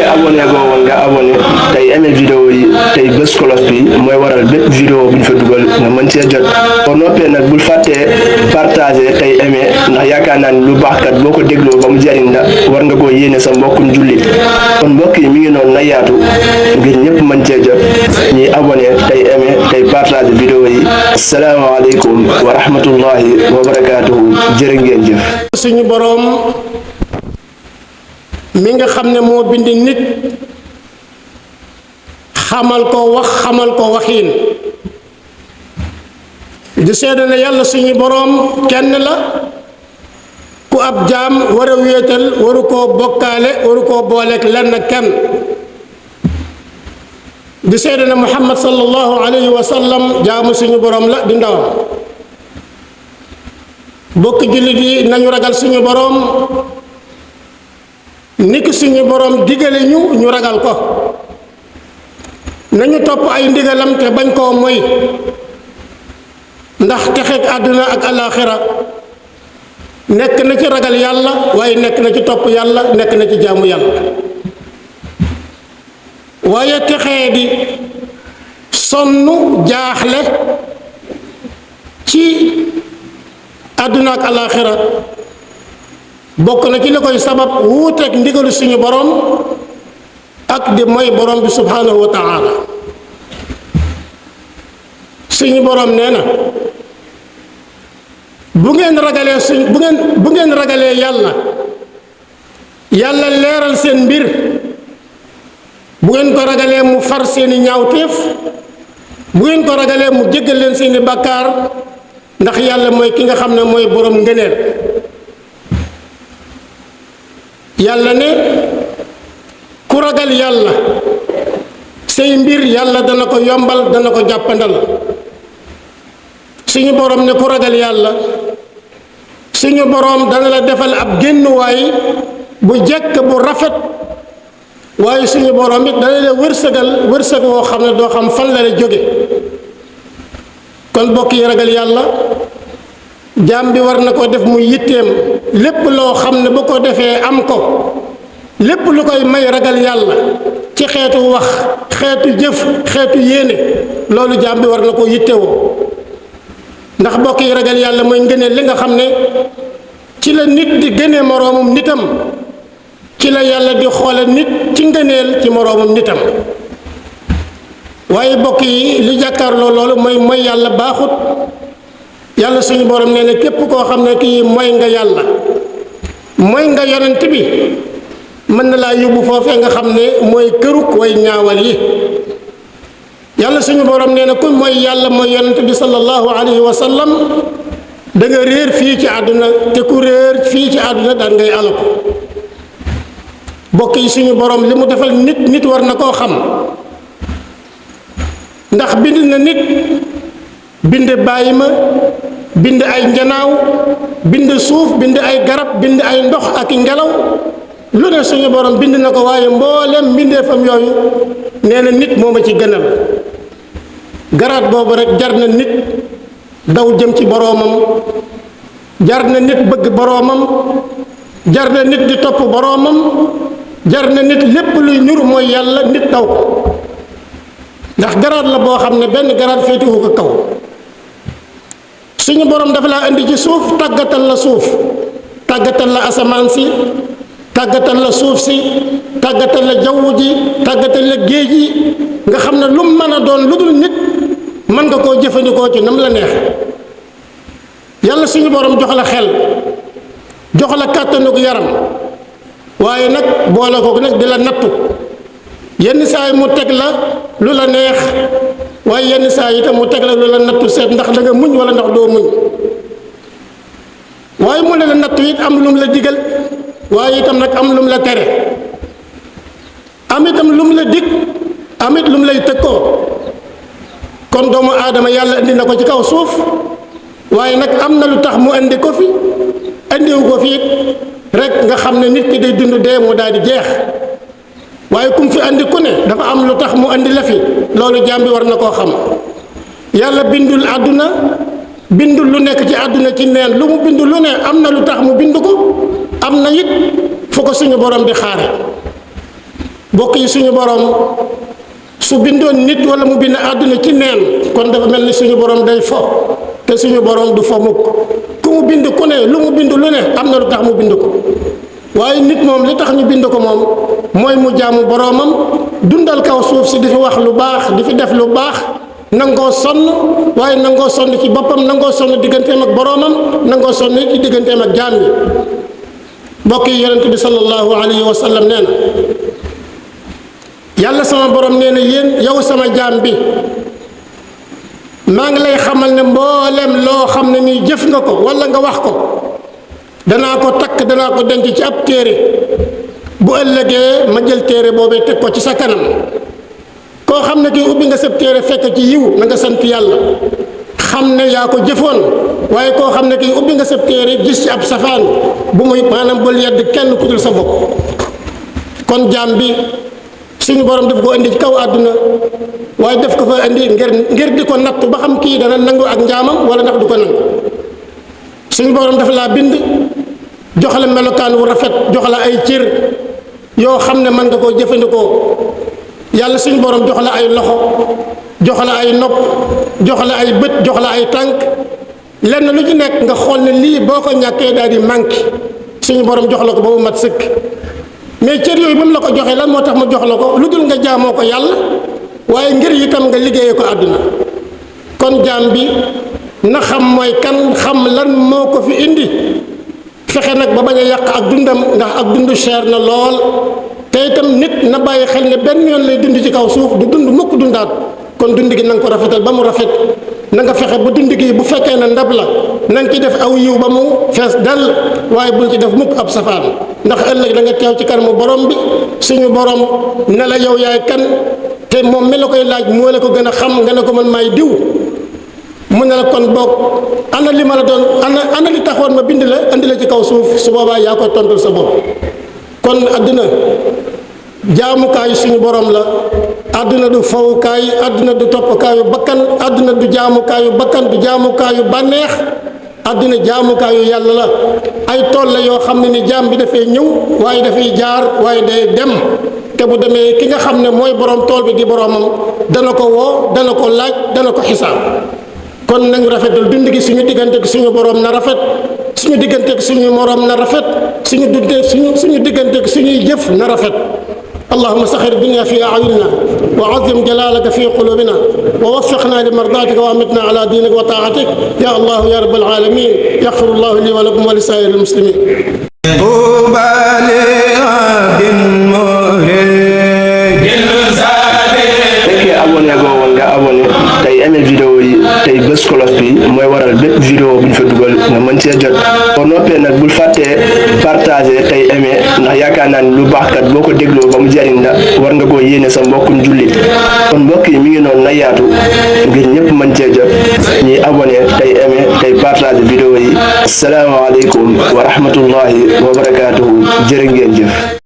abonné go woon nga abonné tey aimé vidéo yi tey bés cloche bi mooy waral bépp vidéo bu ñu fa dugal nga mën cee jot boo noppee nag bul fàttee partager tey aimé ndax yaakaar naa ni lu baax kat boo ko dégloo ba mu jariñ la war nga koo yéene sa mbokkum jullit kon mbokk yi mi ngi noonu na yaatu ngir ñëpp mën cee jot ñuy abonné tey aimé tey partager vidéo yi asalaamaaleykum wa rahmatullahi wa barakaatuhu jërë ngeen jëf. suñu boroom mi nga xam ne moo bind nit xamal ko wax xamal ko waxiin di seede ne yàlla suñu boroom kenn la ku ab jaam war a wéetal waru koo bokkaale waru koo booleek lenn kenn di seede ne muhammad sallallahu alayhi wa sallam jaamu suñu boroom la di ndawam bokk jullit yi nañu ragal suñu boroom niki suñu boroom digale ñu ragal ko nañu topp ay ndigalam te bañ koo moy ndax texeeg àdduna ak alaaxira nekk na ci ragal yàlla waaye nekk na ci topp yàlla nekk na ci jaamu yàlla waaye texee di sonn jaaxle ci àdduna ak alaaxira bokk na ci li koy sabab wuuteeg ndigalu suñu boroom ak di mooy boroom bi subhanahu wa taala suñu boroom nee na bu ngeen ragalee yàlla leeral seen mbir bu ngeen ko ragalee mu far seeni ñaawteef bu ngeen ko ragalee mu jéggal leen seeni bàkkaar ndax yàlla mooy ki nga xam ne mooy boroom ngëneel yàlla ne ku ragal yàlla say mbir yàlla dana ko yombal dana ko jàppandal suñu boroom ne ku ragal yàlla suñu boroom dana la defal ab génnuwaay bu jekk bu rafet waaye suñu boroom it dana la wërsëg woo xam ne doo xam fan la la jóge kon bokk yi ragal yàlla jaam bi war na ko def muy yitteem lépp loo xam ne bu ko defee am ko lépp lu koy may ragal yàlla ci xeetu wax xeetu jëf xeetu yéene loolu jaam bi war na ko yittewoo ndax bokk yi ragal yàlla mooy ngëneel li nga xam ne ci la nit di gënee moroomum nitam ci la yàlla di xoole nit ci ngëneel ci moroomum nitam waaye bokk yi li jàkkaarloo loolu mooy yàlla baaxut yàlla suñu borom nee na képp koo xam ne kii mooy nga yàlla mooy nga yonent bi mën na laa yóbbu foofee nga xam ne mooy këruk way ñaawal yi yàlla suñu borom nee na ku mooy yàlla mooy yonent bi sallallahu alayhi wa sallam da nga réer fii ci àdduna te ku réer fii ci àdduna daan ngay alako bokk yi suñu borom li mu defal nit war na koo xam ndax bind na nit bind bàyyi ma bind ay njanaaw bind suuf bind ay garab bind ay ndox ak ngelaw lu ne suñu borom bind na ko waaye mboolem mbindeefam yooyu nee na nit moo ma ci gënal garaat boobu rek jar na nit daw jëm ci boroomam jar na nit bëgg boroomam jar na nit di topp boroomam jar na nit lépp luy ñur mooy yàlla nit daw ko ndax garaat la boo xam ne benn garaat féetewu ko kaw suñu borom dafa laa indi ci suuf tàggatal la suuf tàggatal la asamaan si tàggatal la suuf si tàggatal la jaww ji tàggatal la géej yi nga xam ne lu mën a doon lu dul nit mën nga koo jëfandikoo ci nam la neex yàlla suñu borom jox la xel jox la kàttanug yaram waaye nag boole ko nag di la nattu yenn saa yi mu teg la lu la neex waaye yenn saa yi itam mu teg la lu la nattu seet ndax da nga muñ wala ndax doo muñ waaye mu ne la nattu it am lum la digal waaye itam nag am lum la tere am itam lum la dig am it lum lay tëkkoo kon doomu aadama yàlla indi na ko ci kaw suuf waaye nag am na lu tax mu indi ko fi indiwu ko fi it rek nga xam ne nit ki day dund dee mu daal di jeex waaye kum fi andi ku ne dafa am lu tax mu andi la fi loolu jaam bi war na koo xam yàlla bindul àdduna bind lu nekk ci àdduna ci neen lu mu bind lu ne am na lu tax mu bind ko am na it fu ko suñu borom di xaare bokk yi suñu borom su bindoon nit wala mu bind àdduna ci neen kon dafa mel ni suñu borom day fo te suñu borom du fo mukk ku mu bind ku ne lu mu bind lu ne am na lu tax mu bind ko waaye nit moom li tax ñu bind ko moom mooy mu jaamu boroomam dundal kaw suuf si di fi wax lu baax di fi def lu baax nangoo sonn waaye nangoo sonn ci boppam nangoo sonn digganteem ak boroomam nangoo sonn ci digganteem ak jaam yi mbokk yi yonent bi sallallahu alayhi wa sallam nee na yàlla sama borom nee na yéen yow sama jaam bi maa ngi lay xamal ne mboolem loo xam ne nii jëf nga ko walla nga wax ko danaa ko takk danaa ko denc ci ab téere bu ëllëgee ma jël téere boobee teg ko ci sa kanam koo xam ne kii ubbi nga sab téere fekk ci yiw na nga sant yàlla xam ne yaa ko jëfoon waaye koo xam ne kii ubbi nga sab téere gis ci ab safaan bu muy maanaam bul yedd kenn ku dul sa bopp kon jaam bi suñu borom daf ko indi ci kaw àdduna waaye daf ko fa indi ngir di ko natt ba xam kii dana nangu ak njaamam wala ndax du ko nangu suñu borom dafa laa bind jox la melokaan wu rafet jox la ay cër yoo xam ne mën nga koo jëfandikoo yàlla suñu borom jox la ay loxo jox la ay nopp jox la ay bët jox la ay tànk lenn lu ci nekk nga xool ne lii boo ko ñàkkee daal di manqué suñu borom jox la ko ba mu mat sëkk mais cër yooyu ba mu la ko joxee lan moo tax mu jox la ko lu dul nga jaamoo ko yàlla waaye ngir itam nga liggéeyee ko àdduna kon jaam bi na xam mooy kan xam lan moo ko fi indi fexe nag ba bañ a yàq ak dundam ndax ak dund cher na lool te itam nit na bàyyi xel ne benn yoon lay dund ci kaw suuf du dund mukk dundaat kon dund gi na nga ko rafetal ba mu rafet na nga fexe ba dund gi bu fekkee ne ndab la na nga ci def aw yiw ba mu fees dal waaye bul ci def mukk ab safaan ndax ëllëg da nga teew ci kanamu borom bi suñu borom ne la yow yaay kan te moom mi la koy laaj moo la ko gën a xam nga ne ko man maay diw mu ne la kon boog ana li ma la doon ana li taxoon ma bind la andi la ci kaw suuf su boobaa yaa ko tontul sa bopp kon àdduna jaamukaayu suñu borom la àdduna du fawukaay àdduna du toppkaayu bakkan àdduna du jaamukaayu bakkan du jaamukaayu bànneex àdduna jaamukaayu yàlla la ay tool la yoo xam ne ni jaam bi dafay ñëw waaye dafay jaar waaye day dem te bu demee ki nga xam ne mooy borom tool bi di boromam dana ko woo dana ko laaj dana ko xisaab kon nañu rafetal dund gi suñu digganteeg suñu borom na rafet suñu digganteeg suñu morom na rafet suñu digganteeg suñuy jëf na rafet اللهم سخر الدنيا في أعيننا وعظم جلالك في قلوبنا ووفقنا لمرضاتك وأمتنا على دينك وطاعتك يا الله يا رب العالمين يغفر الله لي ولكم ولسائر المسلمين abonné go woon nga abonné tey aimé vidéo yi tey bés cloche bi mooy waral bépp vidéo bu ñu fa dugal nga mën cee jot boo noppee nag bul fàttee partager tey aimé ndax yaakaar naa ni lu baax kat boo ko dégloo ba mu jariñ la war nga koo yéene sa mbokkum jullit kon mbokk yi mi ngi noonu na yaatu ngir ñëpp mën cee jot ñuy abonné tey aimé tey partager vidéo yi asalaamaaleykum wa rahmatullahi wa barakaatuhu jërë ngeen jëf